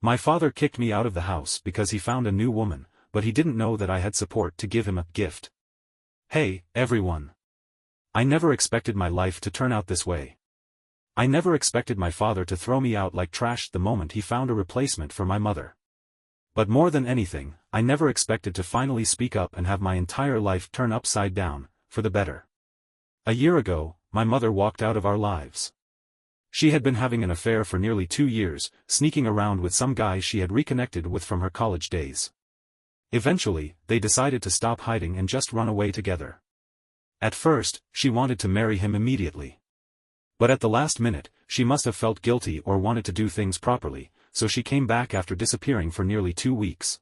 My father kicked me out of the house because he found a new woman, but he didn't know that I had support to give him a gift. Hey, everyone. I never expected my life to turn out this way. I never expected my father to throw me out like trash the moment he found a replacement for my mother. But more than anything, I never expected to finally speak up and have my entire life turn upside down, for the better. A year ago, my mother walked out of our lives. She had been having an affair for nearly 2 years, sneaking around with some guy she had reconnected with from her college days. Eventually, they decided to stop hiding and just run away together. At first, she wanted to marry him immediately. But at the last minute, she must have felt guilty or wanted to do things properly, so she came back after disappearing for nearly 2 weeks.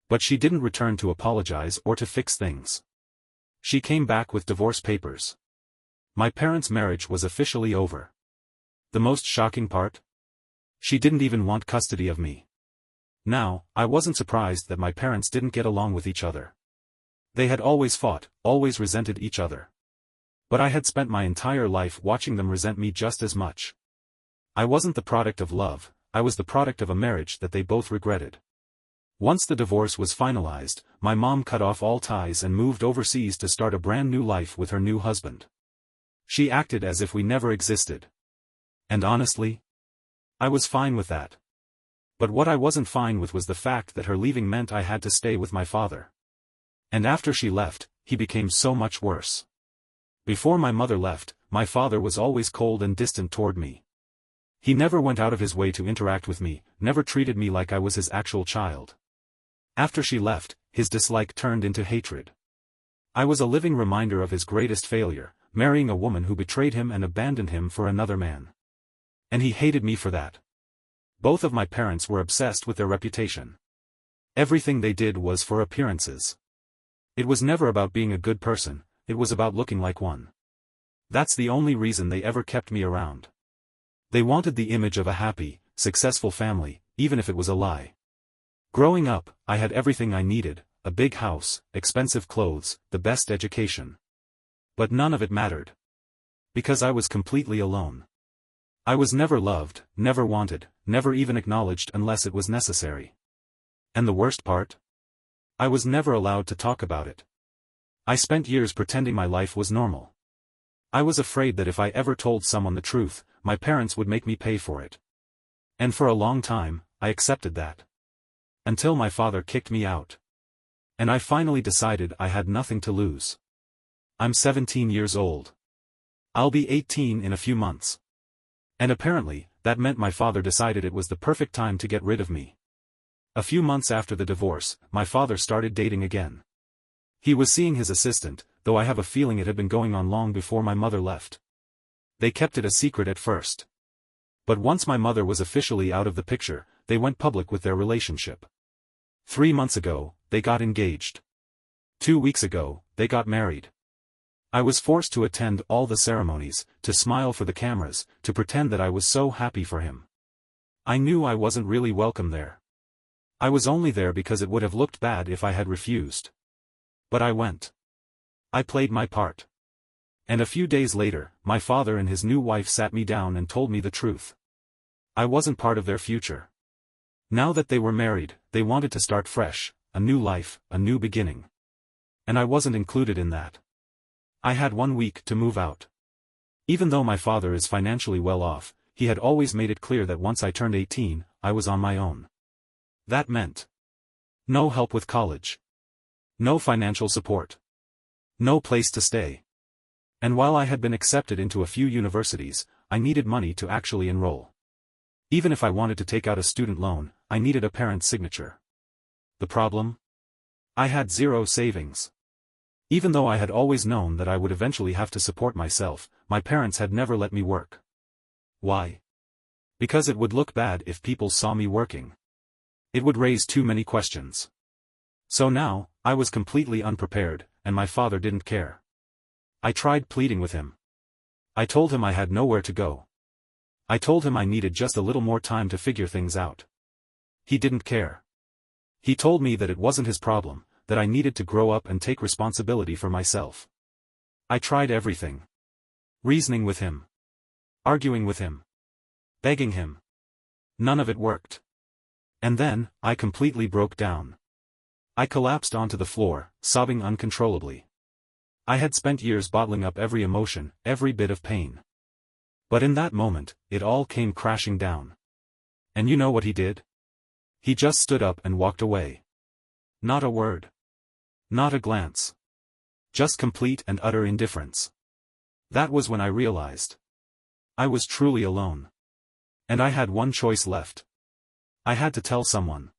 But she didn't return to apologize or to fix things. She came back with divorce papers. My parents' marriage was officially over. The most shocking part? She didn't even want custody of me. Now, I wasn't surprised that my parents didn't get along with each other. They had always fought, always resented each other. But I had spent my entire life watching them resent me just as much. I wasn't the product of love, I was the product of a marriage that they both regretted. Once the divorce was finalized, my mom cut off all ties and moved overseas to start a brand new life with her new husband. She acted as if we never existed. And honestly, I was fine with that. But what I wasn't fine with was the fact that her leaving meant I had to stay with my father. And after she left, he became so much worse. Before my mother left, my father was always cold and distant toward me. He never went out of his way to interact with me, never treated me like I was his actual child. After she left, his dislike turned into hatred. I was a living reminder of his greatest failure, marrying a woman who betrayed him and abandoned him for another man. And he hated me for that. Both of my parents were obsessed with their reputation. Everything they did was for appearances. It was never about being a good person, it was about looking like one. That's the only reason they ever kept me around. They wanted the image of a happy, successful family, even if it was a lie. Growing up, I had everything I needed, a big house, expensive clothes, the best education. But none of it mattered. Because I was completely alone. I was never loved, never wanted, never even acknowledged unless it was necessary. And the worst part? I was never allowed to talk about it. I spent years pretending my life was normal. I was afraid that if I ever told someone the truth, my parents would make me pay for it. And for a long time, I accepted that. Until my father kicked me out. And I finally decided I had nothing to lose. I'm 17 years old. I'll be 18 in a few months. And apparently, that meant my father decided it was the perfect time to get rid of me. A few months after the divorce, my father started dating again. He was seeing his assistant, though I have a feeling it had been going on long before my mother left. They kept it a secret at first. But once my mother was officially out of the picture, they went public with their relationship. 3 months ago, they got engaged. 2 weeks ago, they got married. I was forced to attend all the ceremonies, to smile for the cameras, to pretend that I was so happy for him. I knew I wasn't really welcome there. I was only there because it would have looked bad if I had refused. But I went. I played my part. And a few days later, my father and his new wife sat me down and told me the truth. I wasn't part of their future. Now that they were married, they wanted to start fresh, a new life, a new beginning. And I wasn't included in that. I had 1 week to move out. Even though my father is financially well off, he had always made it clear that once I turned 18, I was on my own. That meant no help with college. No financial support. No place to stay. And while I had been accepted into a few universities, I needed money to actually enroll. Even if I wanted to take out a student loan, I needed a parent's signature. The problem? I had 0 savings. Even though I had always known that I would eventually have to support myself, my parents had never let me work. Why? Because it would look bad if people saw me working. It would raise too many questions. So now, I was completely unprepared, and my father didn't care. I tried pleading with him. I told him I had nowhere to go. I told him I needed just a little more time to figure things out. He didn't care. He told me that it wasn't his problem, that I needed to grow up and take responsibility for myself. I tried everything. Reasoning with him. Arguing with him. Begging him. None of it worked. And then, I completely broke down. I collapsed onto the floor, sobbing uncontrollably. I had spent years bottling up every emotion, every bit of pain. But in that moment, it all came crashing down. And you know what he did? He just stood up and walked away. Not a word. Not a glance. Just complete and utter indifference. That was when I realized. I was truly alone. And I had one choice left. I had to tell someone.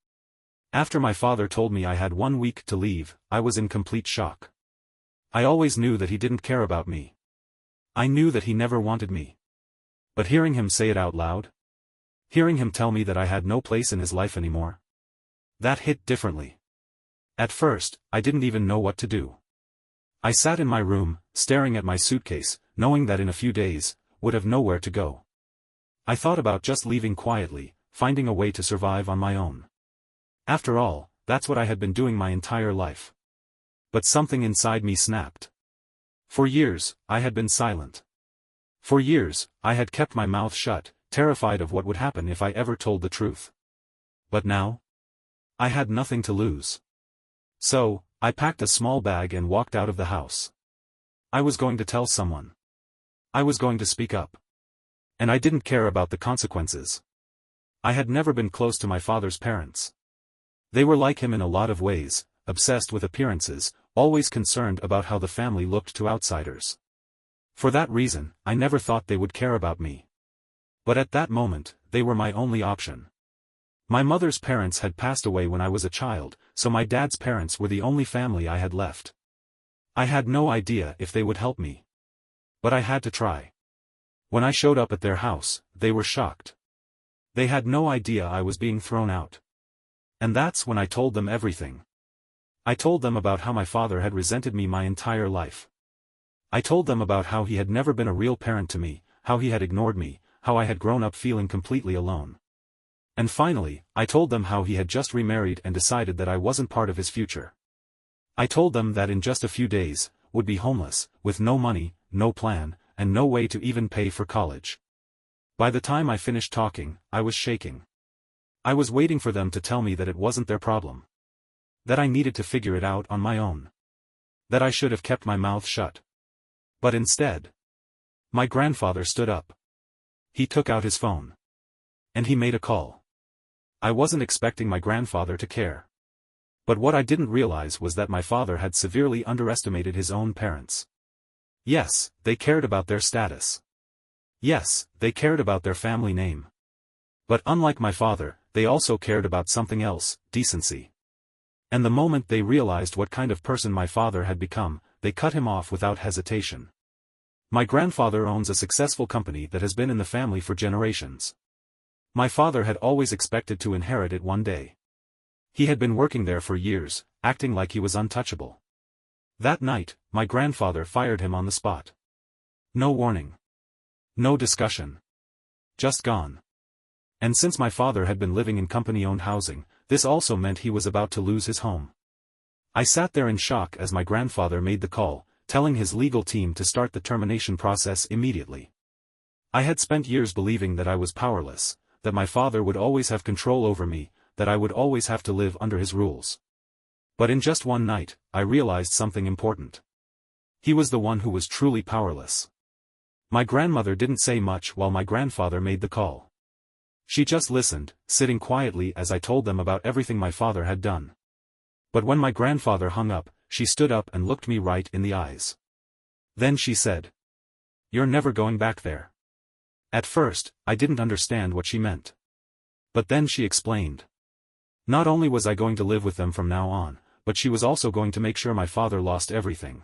After my father told me I had 1 week to leave, I was in complete shock. I always knew that he didn't care about me. I knew that he never wanted me. But hearing him say it out loud? Hearing him tell me that I had no place in his life anymore? That hit differently. At first, I didn't even know what to do. I sat in my room, staring at my suitcase, knowing that in a few days, would have nowhere to go. I thought about just leaving quietly, finding a way to survive on my own. After all, that's what I had been doing my entire life. But something inside me snapped. For years, I had been silent. For years, I had kept my mouth shut, terrified of what would happen if I ever told the truth. But now? I had nothing to lose. So, I packed a small bag and walked out of the house. I was going to tell someone. I was going to speak up. And I didn't care about the consequences. I had never been close to my father's parents. They were like him in a lot of ways, obsessed with appearances, always concerned about how the family looked to outsiders. For that reason, I never thought they would care about me. But at that moment, they were my only option. My mother's parents had passed away when I was a child, so my dad's parents were the only family I had left. I had no idea if they would help me. But I had to try. When I showed up at their house, they were shocked. They had no idea I was being thrown out. And that's when I told them everything. I told them about how my father had resented me my entire life. I told them about how he had never been a real parent to me, how he had ignored me, how I had grown up feeling completely alone. And finally, I told them how he had just remarried and decided that I wasn't part of his future. I told them that in just a few days, would be homeless, with no money, no plan, and no way to even pay for college. By the time I finished talking, I was shaking. I was waiting for them to tell me that it wasn't their problem. That I needed to figure it out on my own. That I should have kept my mouth shut. But instead, my grandfather stood up. He took out his phone. And he made a call. I wasn't expecting my grandfather to care. But what I didn't realize was that my father had severely underestimated his own parents. Yes, they cared about their status. Yes, they cared about their family name. But unlike my father, they also cared about something else, decency. And the moment they realized what kind of person my father had become, they cut him off without hesitation. My grandfather owns a successful company that has been in the family for generations. My father had always expected to inherit it one day. He had been working there for years, acting like he was untouchable. That night, my grandfather fired him on the spot. No warning. No discussion. Just gone. And since my father had been living in company-owned housing, this also meant he was about to lose his home. I sat there in shock as my grandfather made the call, telling his legal team to start the termination process immediately. I had spent years believing that I was powerless, that my father would always have control over me, that I would always have to live under his rules. But in just one night, I realized something important. He was the one who was truly powerless. My grandmother didn't say much while my grandfather made the call. She just listened, sitting quietly as I told them about everything my father had done. But when my grandfather hung up, she stood up and looked me right in the eyes. Then she said, "You're never going back there." At first, I didn't understand what she meant. But then she explained. Not only was I going to live with them from now on, but she was also going to make sure my father lost everything.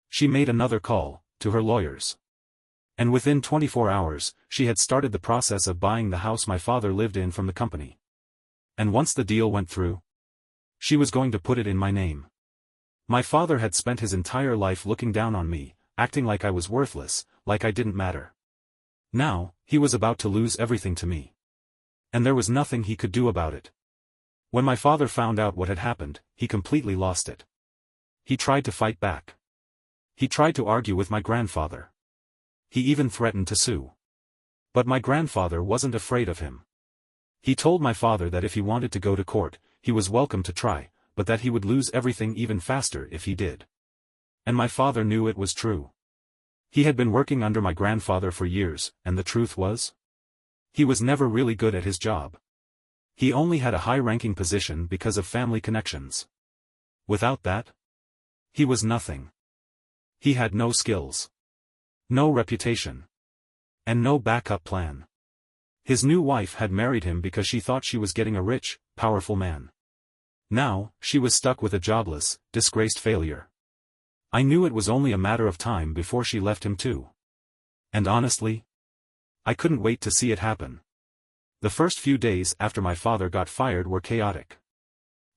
She made another call, to her lawyers. And within 24 hours, she had started the process of buying the house my father lived in from the company. And once the deal went through, she was going to put it in my name. My father had spent his entire life looking down on me, acting like I was worthless, like I didn't matter. Now, he was about to lose everything to me. And there was nothing he could do about it. When my father found out what had happened, he completely lost it. He tried to fight back. He tried to argue with my grandfather. He even threatened to sue. But my grandfather wasn't afraid of him. He told my father that if he wanted to go to court, he was welcome to try, but that he would lose everything even faster if he did. And my father knew it was true. He had been working under my grandfather for years, and the truth was? He was never really good at his job. He only had a high-ranking position because of family connections. Without that, he was nothing. He had no skills, no reputation, and no backup plan. His new wife had married him because she thought she was getting a rich, powerful man. Now, she was stuck with a jobless, disgraced failure. I knew it was only a matter of time before she left him too. And honestly, I couldn't wait to see it happen. The first few days after my father got fired were chaotic.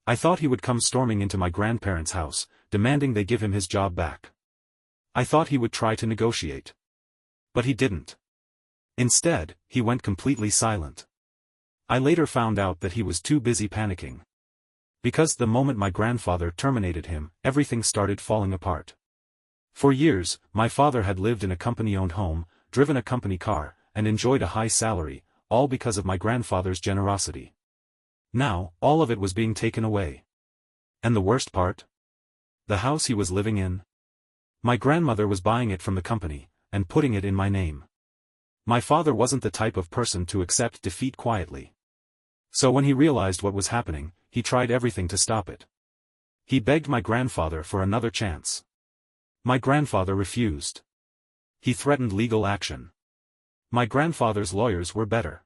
I thought he would come storming into my grandparents' house, demanding they give him his job back. I thought he would try to negotiate. But he didn't. Instead, he went completely silent. I later found out that he was too busy panicking. Because the moment my grandfather terminated him, everything started falling apart. For years, my father had lived in a company-owned home, driven a company car, and enjoyed a high salary, all because of my grandfather's generosity. Now, all of it was being taken away. And the worst part? The house he was living in? My grandmother was buying it from the company, and putting it in my name. My father wasn't the type of person to accept defeat quietly. So when he realized what was happening, he tried everything to stop it. He begged my grandfather for another chance. My grandfather refused. He threatened legal action. My grandfather's lawyers were better.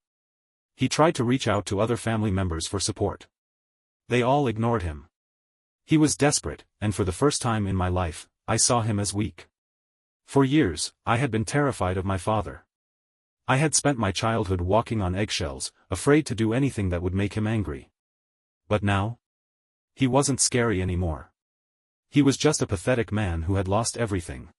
He tried to reach out to other family members for support. They all ignored him. He was desperate, and for the first time in my life, I saw him as weak. For years, I had been terrified of my father. I had spent my childhood walking on eggshells, afraid to do anything that would make him angry. But now? He wasn't scary anymore. He was just a pathetic man who had lost everything.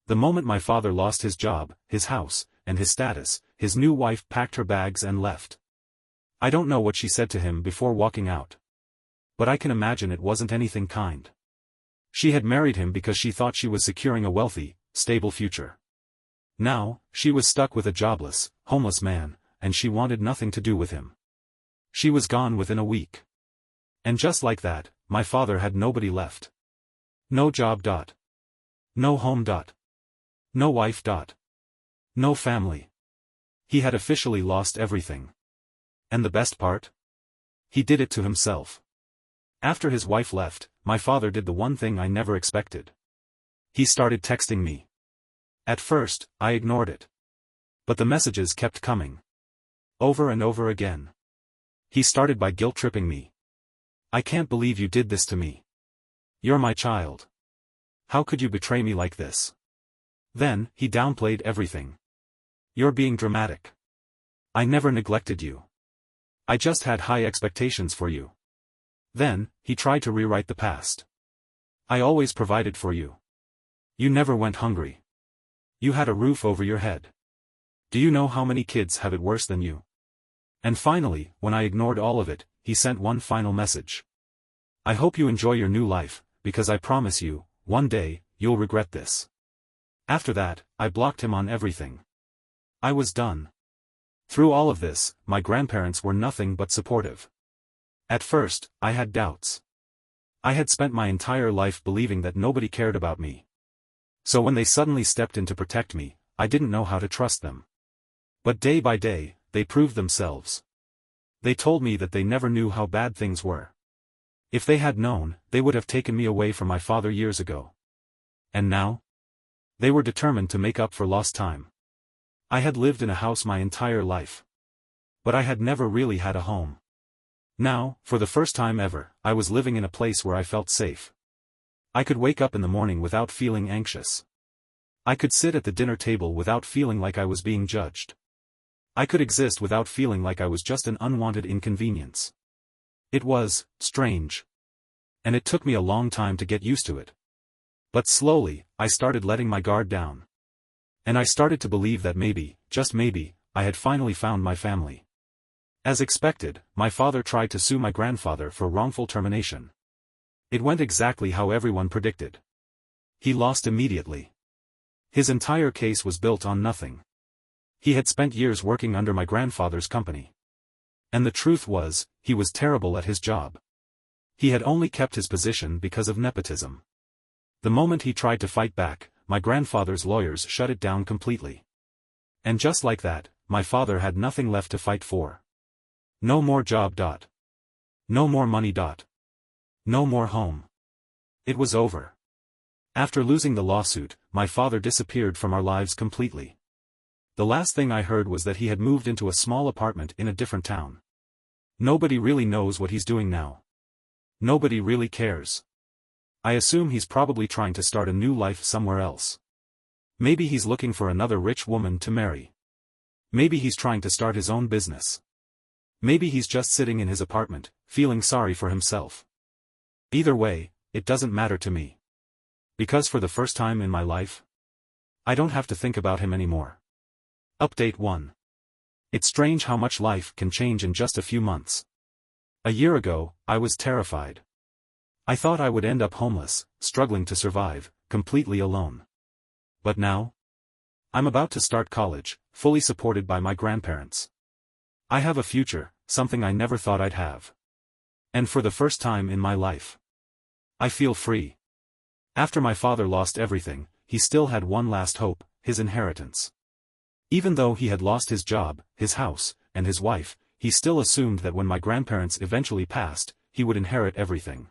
The moment my father lost his job, his house, and his status, his new wife packed her bags and left. I don't know what she said to him before walking out. But I can imagine it wasn't anything kind. She had married him because she thought she was securing a wealthy, stable future. Now, she was stuck with a jobless, homeless man, and she wanted nothing to do with him. She was gone within a week. And just like that, my father had nobody left. No job. No home. No wife. No family. He had officially lost everything. And the best part? He did it to himself. After his wife left, my father did the one thing I never expected. He started texting me. At first, I ignored it. But the messages kept coming. Over and over again. He started by guilt-tripping me. I can't believe you did this to me. You're my child. How could you betray me like this? Then, he downplayed everything. You're being dramatic. I never neglected you. I just had high expectations for you. Then, he tried to rewrite the past. I always provided for you. You never went hungry. You had a roof over your head. Do you know how many kids have it worse than you? And finally, when I ignored all of it, he sent one final message. I hope you enjoy your new life, because I promise you, one day, you'll regret this. After that, I blocked him on everything. I was done. Through all of this, my grandparents were nothing but supportive. At first, I had doubts. I had spent my entire life believing that nobody cared about me. So when they suddenly stepped in to protect me, I didn't know how to trust them. But day by day, they proved themselves. They told me that they never knew how bad things were. If they had known, they would have taken me away from my father years ago. And now? They were determined to make up for lost time. I had lived in a house my entire life. But I had never really had a home. Now, for the first time ever, I was living in a place where I felt safe. I could wake up in the morning without feeling anxious. I could sit at the dinner table without feeling like I was being judged. I could exist without feeling like I was just an unwanted inconvenience. It was strange. And it took me a long time to get used to it. But slowly, I started letting my guard down. And I started to believe that maybe, just maybe, I had finally found my family. As expected, my father tried to sue my grandfather for wrongful termination. It went exactly how everyone predicted. He lost immediately. His entire case was built on nothing. He had spent years working under my grandfather's company. And the truth was, he was terrible at his job. He had only kept his position because of nepotism. The moment he tried to fight back, my grandfather's lawyers shut it down completely. And just like that, my father had nothing left to fight for. No more job. No more money. No more home. It was over. After losing the lawsuit, my father disappeared from our lives completely. The last thing I heard was that he had moved into a small apartment in a different town. Nobody really knows what he's doing now. Nobody really cares. I assume he's probably trying to start a new life somewhere else. Maybe he's looking for another rich woman to marry. Maybe he's trying to start his own business. Maybe he's just sitting in his apartment, feeling sorry for himself. Either way, it doesn't matter to me. Because for the first time in my life, I don't have to think about him anymore. Update 1. It's strange how much life can change in just a few months. A year ago, I was terrified. I thought I would end up homeless, struggling to survive, completely alone. But now? I'm about to start college, fully supported by my grandparents. I have a future, something I never thought I'd have. And for the first time in my life, I feel free. After my father lost everything, he still had one last hope, his inheritance. Even though he had lost his job, his house, and his wife, he still assumed that when my grandparents eventually passed, he would inherit everything.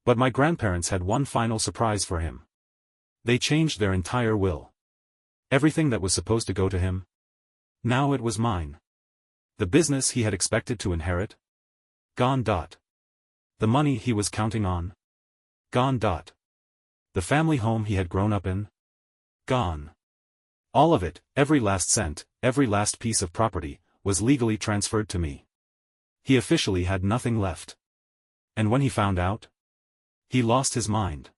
But my grandparents had one final surprise for him. They changed their entire will. Everything that was supposed to go to him, now it was mine. The business he had expected to inherit, gone. The money he was counting on, gone. The family home he had grown up in, gone. All of it, every last cent, every last piece of property, was legally transferred to me. He officially had nothing left. And when he found out, he lost his mind.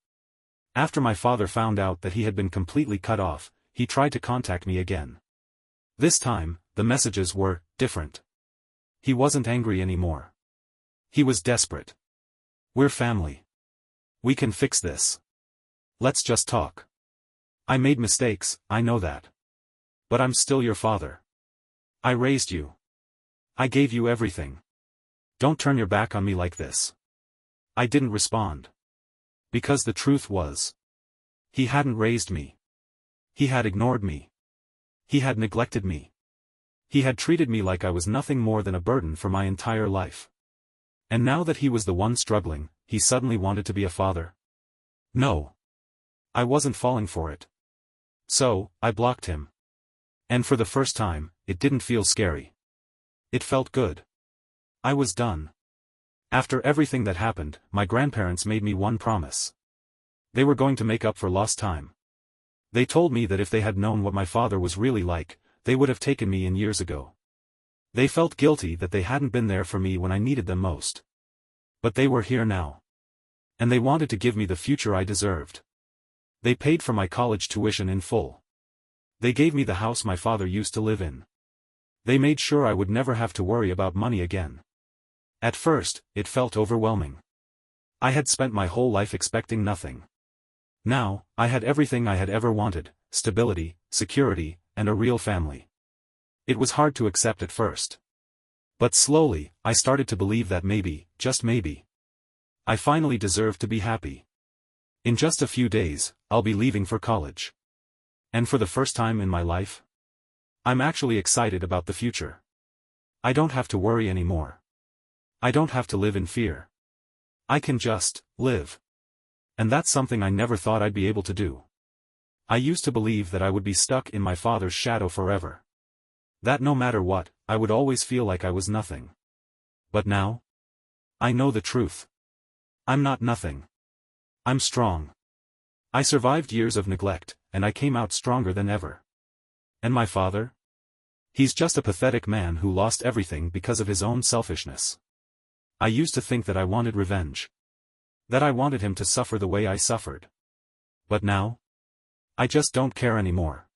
After my father found out that he had been completely cut off, he tried to contact me again. This time, the messages were different. He wasn't angry anymore. He was desperate. We're family. We can fix this. Let's just talk. I made mistakes, I know that. But I'm still your father. I raised you. I gave you everything. Don't turn your back on me like this. I didn't respond. Because the truth was, he hadn't raised me. He had ignored me. He had neglected me. He had treated me like I was nothing more than a burden for my entire life. And now that he was the one struggling, he suddenly wanted to be a father? No. I wasn't falling for it. So, I blocked him. And for the first time, it didn't feel scary. It felt good. I was done. After everything that happened, my grandparents made me one promise. They were going to make up for lost time. They told me that if they had known what my father was really like, they would have taken me in years ago. They felt guilty that they hadn't been there for me when I needed them most. But they were here now. And they wanted to give me the future I deserved. They paid for my college tuition in full. They gave me the house my father used to live in. They made sure I would never have to worry about money again. At first, it felt overwhelming. I had spent my whole life expecting nothing. Now, I had everything I had ever wanted: stability, security, and a real family. It was hard to accept at first. But slowly, I started to believe that maybe, just maybe, I finally deserved to be happy. In just a few days, I'll be leaving for college. And for the first time in my life, I'm actually excited about the future. I don't have to worry anymore. I don't have to live in fear. I can just live. And that's something I never thought I'd be able to do. I used to believe that I would be stuck in my father's shadow forever. That no matter what, I would always feel like I was nothing. But now, I know the truth. I'm not nothing. I'm strong. I survived years of neglect, and I came out stronger than ever. And my father? He's just a pathetic man who lost everything because of his own selfishness. I used to think that I wanted revenge. That I wanted him to suffer the way I suffered. But now? I just don't care anymore.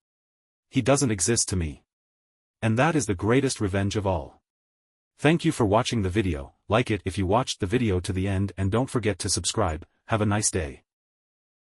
He doesn't exist to me. And that is the greatest revenge of all. Thank you for watching the video. Like it if you watched the video to the end, and don't forget to subscribe. Have a nice day.